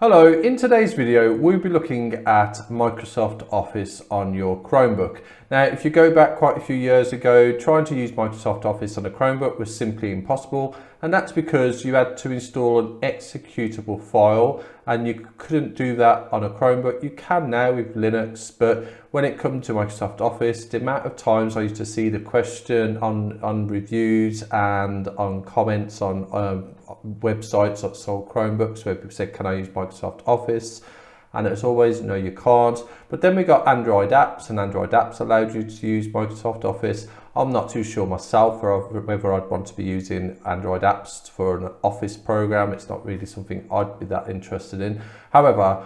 Hello, in today's video we'll be looking at Microsoft Office on your Chromebook. Now if you go back quite a few years ago, trying to use Microsoft Office on a Chromebook was simply impossible, and that's because you had to install an executable file and you couldn't do that on a Chromebook. You can now with Linux, but when it comes to Microsoft Office, the amount of times I used to see the question on reviews and on comments on websites that sold Chromebooks where people said, can I use Microsoft Office? And it's always, no, you can't. But then we got Android apps, and Android apps allowed you to use Microsoft Office. I'm not too sure myself whether I'd want to be using Android apps for an Office program. It's not really something I'd be that interested in. However,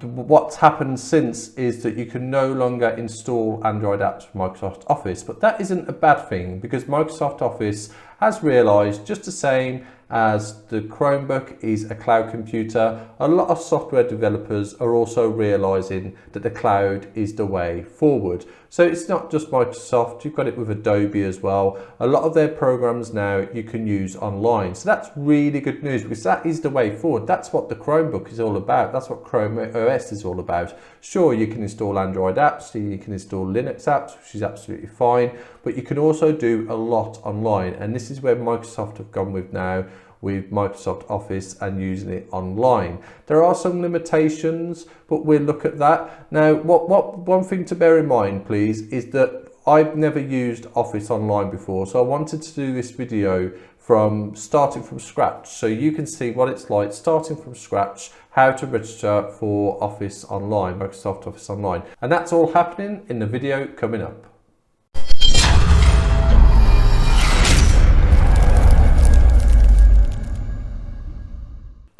what's happened since is that you can no longer install Android apps for Microsoft Office, but that isn't a bad thing because Microsoft Office has realized, just the same as the Chromebook is a cloud computer, a lot of software developers are also realizing that the cloud is the way forward. So it's not just Microsoft, you've got it with Adobe as well. A lot of their programs now you can use online. So that's really good news because that is the way forward. That's what the Chromebook is all about. That's what ChromeOS is all about. Sure, you can install Android apps, you can install Linux apps, which is absolutely fine, but you can also do a lot online. And this is where Microsoft have gone with now, with Microsoft Office and using it online. There are some limitations, but we'll look at that. Now, one thing to bear in mind, please, is that I've never used Office online before, so I wanted to do this video from starting from scratch, so you can see what it's like starting from scratch, how to register for Office Online, Microsoft Office Online. And that's all happening in the video coming up.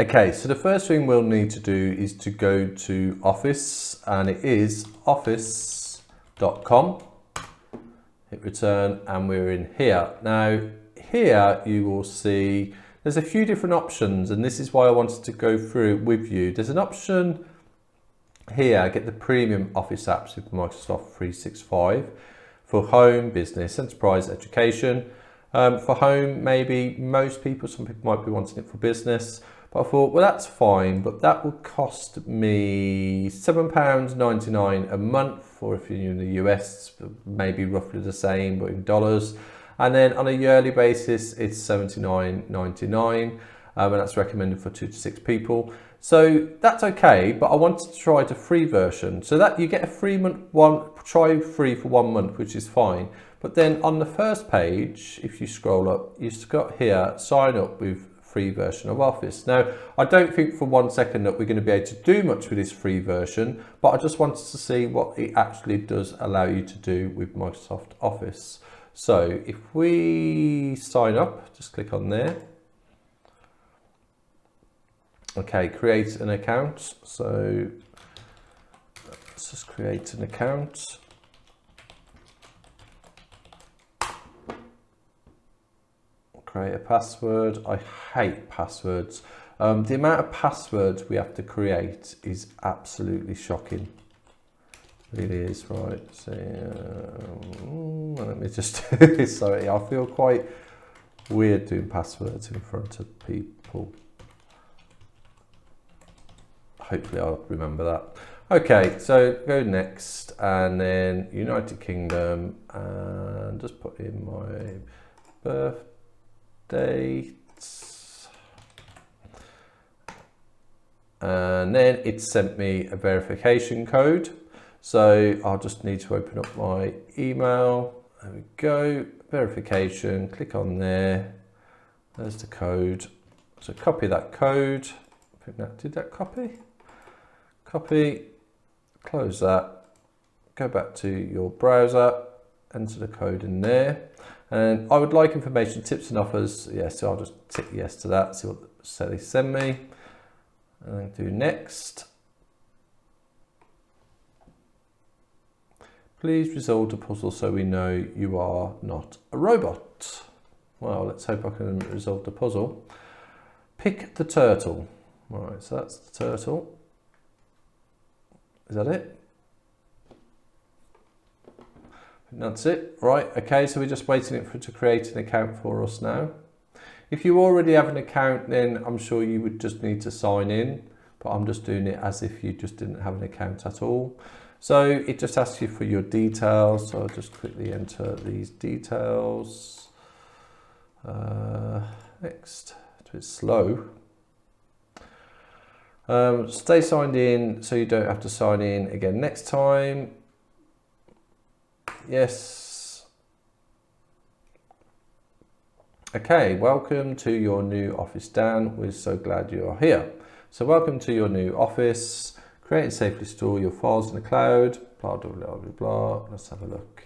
Okay, so the first thing we'll need to do is to go to Office, and it is office.com. Hit return, and we're in here. Now, here you will see there's a few different options, and this is why I wanted to go through it with you. There's an option here, get the premium Office apps with Microsoft 365 for home, business, enterprise, education. For home, maybe most people, some people might be wanting it for business. But I thought, well, that's fine, but that would cost me £7.99 a month, or if you're in the US, maybe roughly the same, but in dollars. And then on a yearly basis, it's $79.99, and that's recommended for 2 to 6 people. So that's okay, but I wanted to try the free version. So that you get a free month, try free for 1 month, which is fine. But then on the first page, if you scroll up, you've got here, sign up with free version of Office. Now, I don't think for 1 second that we're going to be able to do much with this free version, but I just wanted to see what it actually does allow you to do with Microsoft Office. So if we sign up, just click on there. Okay, create an account. So let's just create an account. Create a password. I hate passwords. The amount of passwords we have to create is absolutely shocking. It really is, right? So, let me just sorry, I feel quite weird doing passwords in front of people. Hopefully I'll remember that. Okay, so go next, and then United Kingdom, and just put in my birth dates, and then it sent me a verification code, so I'll just need to open up my email. There we go, verification, click on there, there's the code, so copy that code. I think that did that copy, close that, go back to your browser, enter the code in there. And I would like information, tips and offers. Yes, so I'll just tick yes to that, see what they send me. And then do next. Please resolve the puzzle so we know you are not a robot. Well, let's hope I can resolve the puzzle. Pick the turtle. All right, so that's the turtle. Is that it? That's it, right? Okay, so we're just waiting for it to create an account for us now. If you already have an account, then I'm sure you would just need to sign in. but I'm just doing it as if you just didn't have an account at all. So it just asks you for your details. So I'll just quickly enter these details. Next, it's a bit slow. Stay signed in so you don't have to sign in again next time. Yes. Okay, welcome to your new office, Dan. We're so glad you are here. So welcome to your new office. Create and safely store your files in the cloud. Blah, blah, blah, blah, blah. Let's have a look.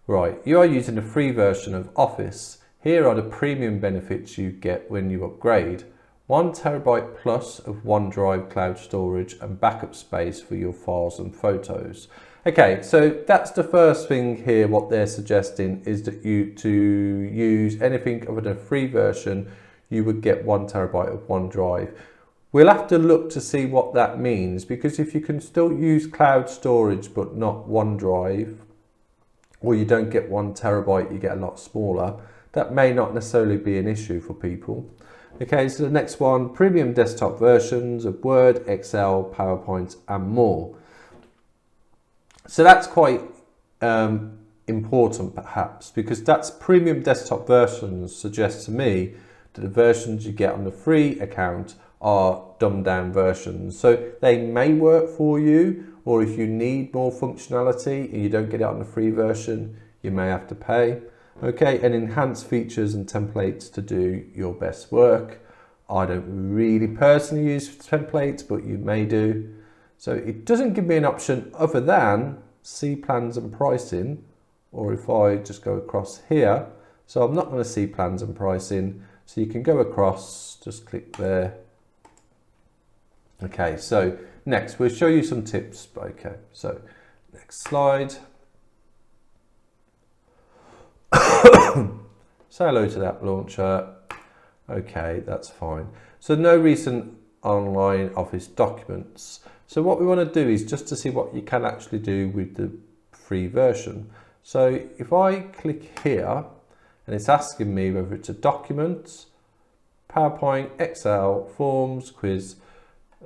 Right, you are using the free version of Office. Here are the premium benefits you get when you upgrade. 1 terabyte plus of OneDrive cloud storage and backup space for your files and photos. Okay, so that's the first thing here. What they're suggesting is that to use anything other than a free version, you would get 1 terabyte of OneDrive. We'll have to look to see what that means, because if you can still use cloud storage but not OneDrive, or you don't get 1 terabyte, you get a lot smaller, that may not necessarily be an issue for people. Okay, so the next one, premium desktop versions of Word, Excel, PowerPoint, and more. So that's quite important perhaps, because that's premium desktop versions suggests to me that the versions you get on the free account are dumbed down versions. So they may work for you, or if you need more functionality and you don't get it on the free version, you may have to pay. Okay, and enhanced features and templates to do your best work. I don't really personally use templates, but you may do. So it doesn't give me an option other than see plans and pricing, or if I just go across here. So I'm not going to see plans and pricing. So you can go across, just click there. Okay, so next we'll show you some tips. Okay, so next slide. Say hello to that launcher. Okay, that's fine. So no recent online Office documents. So what we want to do is just to see what you can actually do with the free version. So if I click here and it's asking me whether it's a document, PowerPoint, Excel, Forms, Quiz.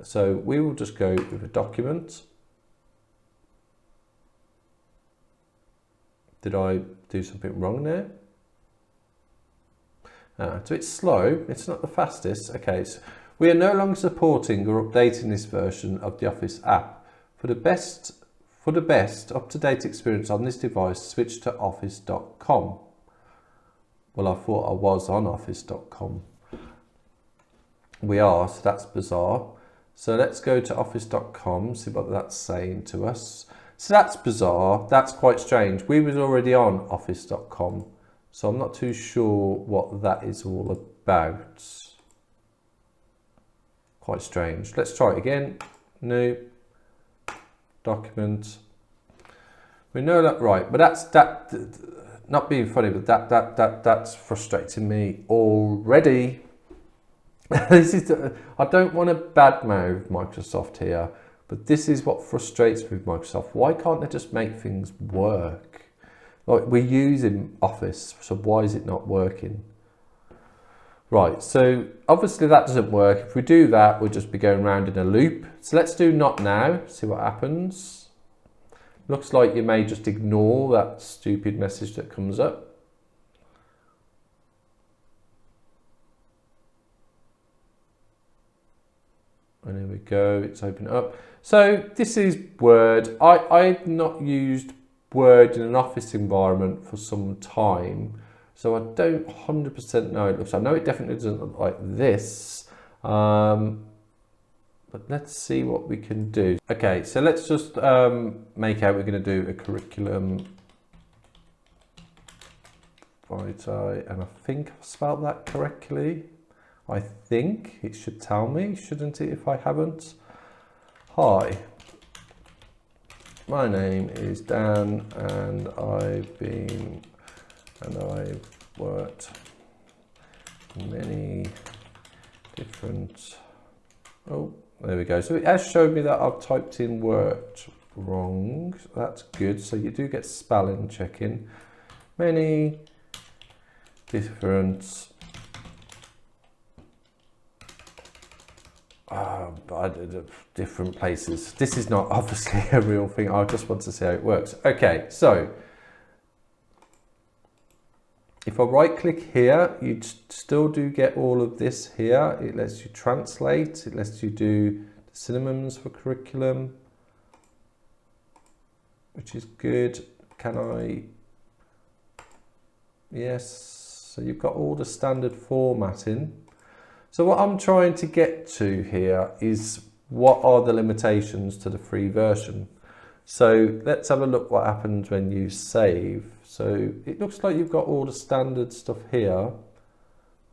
So we will just go with a document. Did I do something wrong there? So it's slow, it's not the fastest. Okay, so we are no longer supporting or updating this version of the Office app. For the best up-to-date experience on this device, switch to office.com. Well, I thought I was on office.com. We are, so that's bizarre. So let's go to office.com, see what that's saying to us. So that's bizarre, that's quite strange. We was already on office.com, so I'm not too sure what that is all about. Quite strange. Let's try it again. New document. We know that, right, but that not being funny, but that's frustrating me already. This is I don't want to badmouth Microsoft here, but this is what frustrates me with Microsoft. Why can't they just make things work? Like, we're using Office, so why is it not working? Right, so obviously that doesn't work. If we do that, we'll just be going round in a loop. So let's do not now, see what happens. Looks like you may just ignore that stupid message that comes up. And there we go, it's opened up. So this is Word. I've not used Word in an Office environment for some time, so I don't 100% know it looks. I know it definitely doesn't look like this, but let's see what we can do. Okay, so let's just make out we're going to do a curriculum vitae, and I think I've spelled that correctly. I think it should tell me, shouldn't it, if I haven't? Hi, my name is Dan, and I've worked many different, oh, there we go. So it has showed me that I've typed in worked wrong. That's good. So you do get spelling checking. Many different different places. This is not obviously a real thing. I just want to see how it works. Okay, so if I right click here, you still do get all of this here. It lets you translate, it lets you do synonyms for curriculum, which is good. Can I? Yes, so you've got all the standard formatting. So what I'm trying to get to here is what are the limitations to the free version. So let's have a look what happens when you save. So it looks like you've got all the standard stuff here.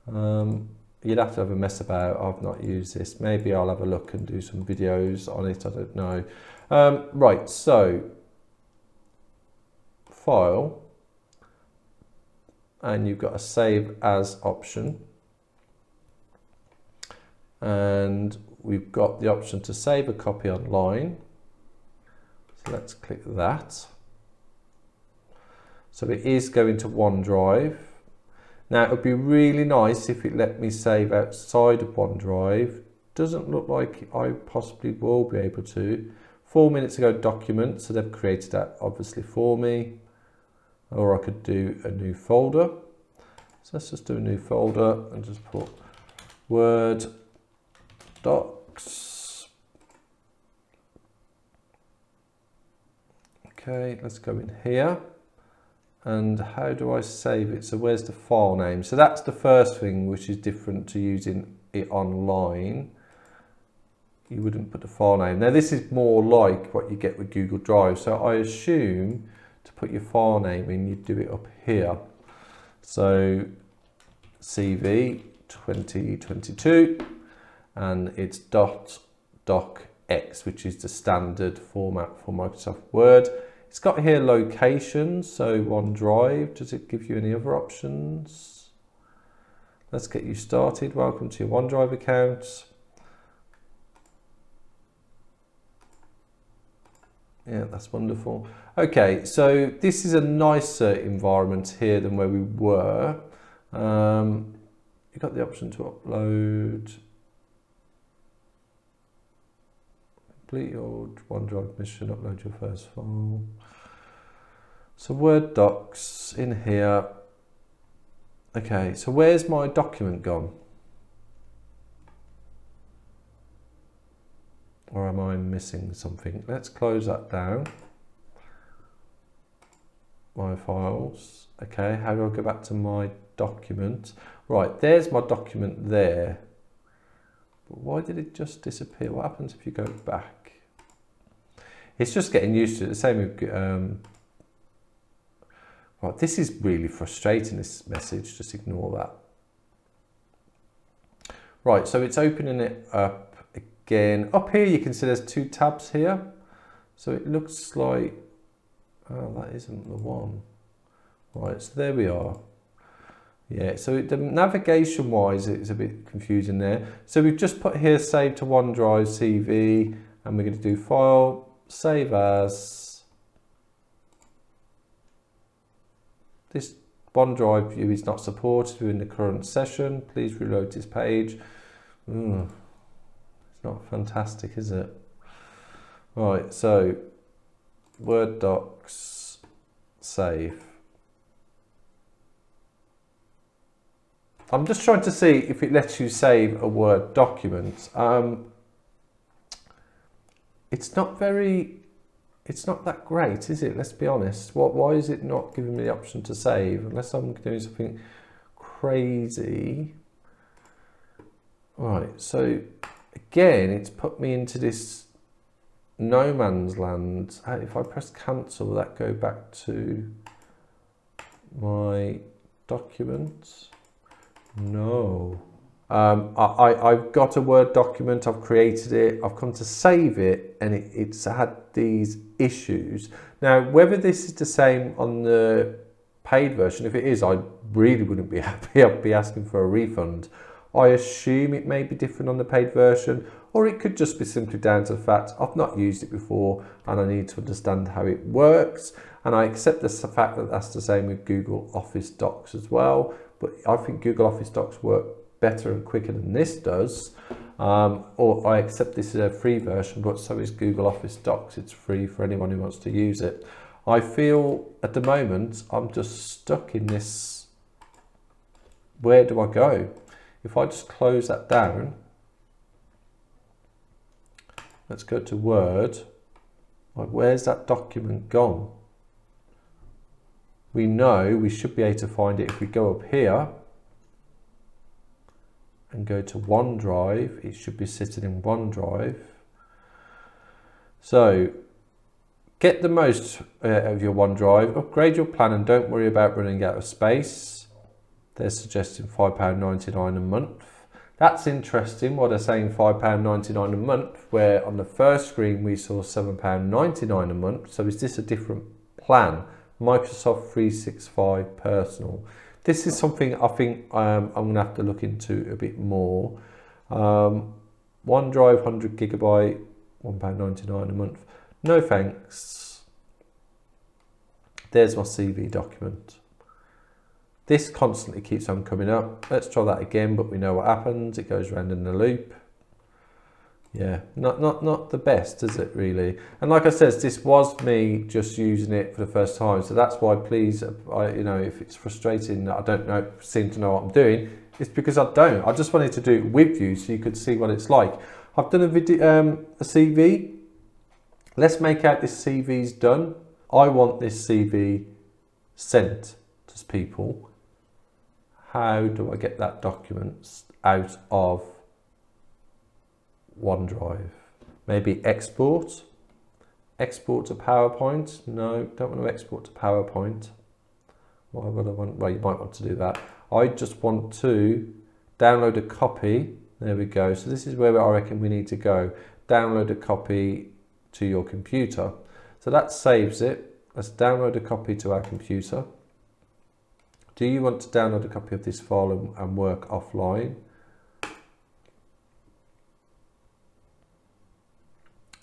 You'd have to have a mess about. I've not used this. Maybe I'll have a look and do some videos on it. I don't know. Right, so file, and you've got a save as option. And we've got the option to save a copy online. So let's click that. So it is going to OneDrive. Now it would be really nice if it let me save outside of OneDrive. Doesn't look like I possibly will be able to. 4 minutes ago document, so they've created that obviously for me. Or I could do a new folder. So let's just do a new folder and just put Word Docs. Okay, let's go in here. And how do I save it? So where's the file name? So that's the first thing which is different to using it online. You wouldn't put the file name. Now this is more like what you get with Google Drive. So I assume to put your file name in, you do it up here. So CV 2022. And it's .docx, which is the standard format for Microsoft Word. It's got here locations, so OneDrive. Does it give you any other options? Let's get you started. Welcome to your OneDrive account. Yeah, that's wonderful. Okay, so this is a nicer environment here than where we were. You've got the option to upload. Complete your OneDrive mission, upload your first file. So Word Docs in here. Okay, so where's my document gone? Or am I missing something? Let's close that down. My files. Okay, how do I go back to my document? Right, there's my document there. But why did it just disappear? What happens if you go back? It's just getting used to it. The same with, right, this is really frustrating, this message. Just ignore that. Right, so it's opening it up again. Up here, you can see there's two tabs here. So it looks like, oh, that isn't the one. Right, so there we are. Yeah, so the navigation wise, it's a bit confusing there. So we've just put here, save to OneDrive CV, and we're going to do file, save as. This OneDrive view is not supported in the current session. Please reload this page. It's not fantastic, is it? Right, so Word Docs, save. I'm just trying to see if it lets you save a Word document. It's not that great, is it? Let's be honest. Why is it not giving me the option to save? Unless I'm doing something crazy. Right, so again, it's put me into this no man's land. If I press cancel, will that go back to my documents? No. I've got a Word document, I've created it, I've come to save it, and it's had these issues. Now, whether this is the same on the paid version, if it is, I really wouldn't be happy. I'd be asking for a refund. I assume it may be different on the paid version, or it could just be simply down to the fact I've not used it before and I need to understand how it works. And I accept the fact that that's the same with Google Office Docs as well. But I think Google Office Docs work better and quicker than this does. Or I accept this is a free version, but so is Google Office Docs. It's free for anyone who wants to use it. I feel at the moment I'm just stuck in this. Where do I go? If I just close that down, let's go to Word. Like, where's that document gone? We know we should be able to find it if we go up here and go to OneDrive. It should be sitting in OneDrive. So get the most of your OneDrive, upgrade your plan and don't worry about running out of space. They're suggesting £5.99 a month. That's interesting, what they're saying £5.99 a month, where on the first screen we saw £7.99 a month. So is this a different plan? Microsoft 365 Personal. This is something I think I'm going to have to look into a bit more. OneDrive 100 gigabyte, £1.99 a month. No thanks. There's my CV document. This constantly keeps on coming up. Let's try that again, but we know what happens. It goes around in the loop. Yeah, not the best, is it really? And like I said, this was me just using it for the first time. So that's why, please, you know, if it's frustrating that I don't seem to know what I'm doing, it's because I don't. I just wanted to do it with you so you could see what it's like. I've done a video, a CV. Let's make out this CV's done. I want this CV sent to people. How do I get that document out of OneDrive? Maybe export to PowerPoint. No, don't want to export to PowerPoint. Why would I want? Well, you might want to do that. I just want to download a copy. There we go. So this is where I reckon we need to go. Download a copy to your computer. So that saves it. Let's download a copy to our computer. Do you want to download a copy of this file and work offline?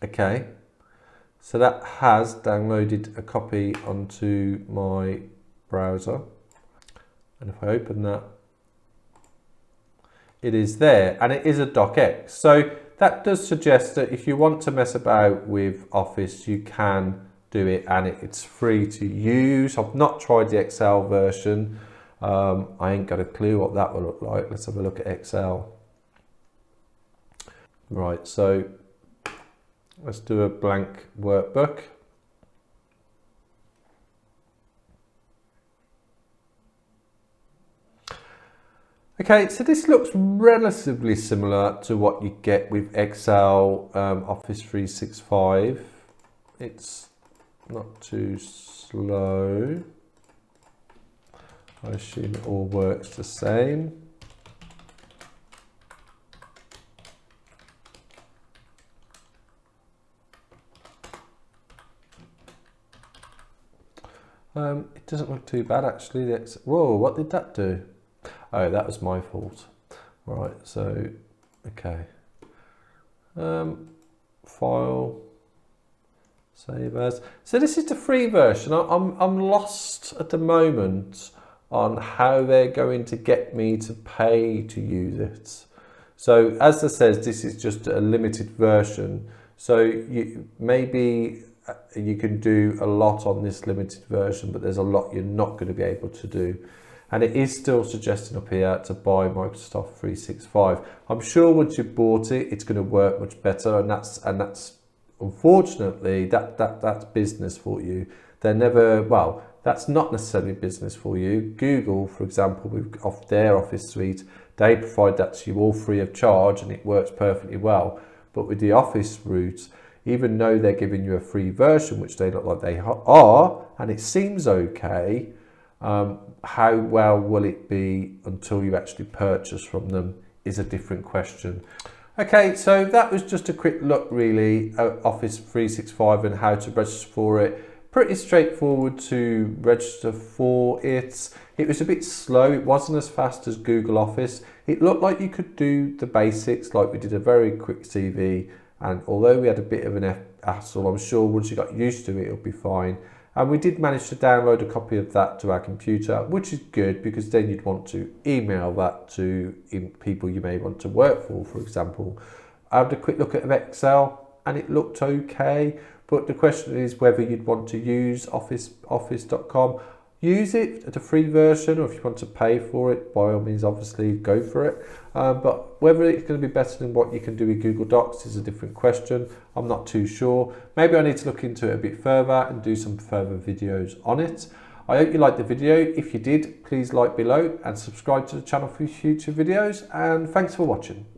Okay, so that has downloaded a copy onto my browser. And if I open that, it is there, and it is a docx. So that does suggest that if you want to mess about with Office, you can do it, and it's free to use. I've not tried the Excel version. I ain't got a clue what that will look like. Let's have a look at Excel. Right, so let's do a blank workbook. Okay, so this looks relatively similar to what you get with Excel, Office 365. It's not too slow. I assume it all works the same. It doesn't look too bad actually. Whoa, what did that do? Oh, that was my fault. Right, so, okay. File, save as. So this is the free version. I'm lost at the moment on how they're going to get me to pay to use it. So as it says, this is just a limited version. So maybe you can do a lot on this limited version, but there's a lot you're not going to be able to do. And it is still suggesting up here to buy Microsoft 365. I'm sure once you've bought it, it's going to work much better, and that's unfortunately that's business for you. They're never, well, that's not necessarily business for you. Google, for example, with their Office suite, they provide that to you all free of charge, and it works perfectly well. But with the Office route, even though they're giving you a free version, which they look like they are, and it seems okay, how well will it be until you actually purchase from them is a different question. Okay, so that was just a quick look really at Office 365 and how to register for it. Pretty straightforward to register for it. It was a bit slow, it wasn't as fast as Google Office. It looked like you could do the basics, like we did a very quick CV, and although we had a bit of an hassle, I'm sure once you got used to it, it'll be fine. And we did manage to download a copy of that to our computer, which is good because then you'd want to email that to people you may want to work for example. I had a quick look at Excel and it looked okay, but the question is whether you'd want to use office.com. Use it at a free version, or if you want to pay for it, by all means, obviously go for it. But whether it's going to be better than what you can do with Google Docs is a different question. I'm not too sure. Maybe I need to look into it a bit further and do some further videos on it. I hope you liked the video. If you did, please like below and subscribe to the channel for future videos. And thanks for watching.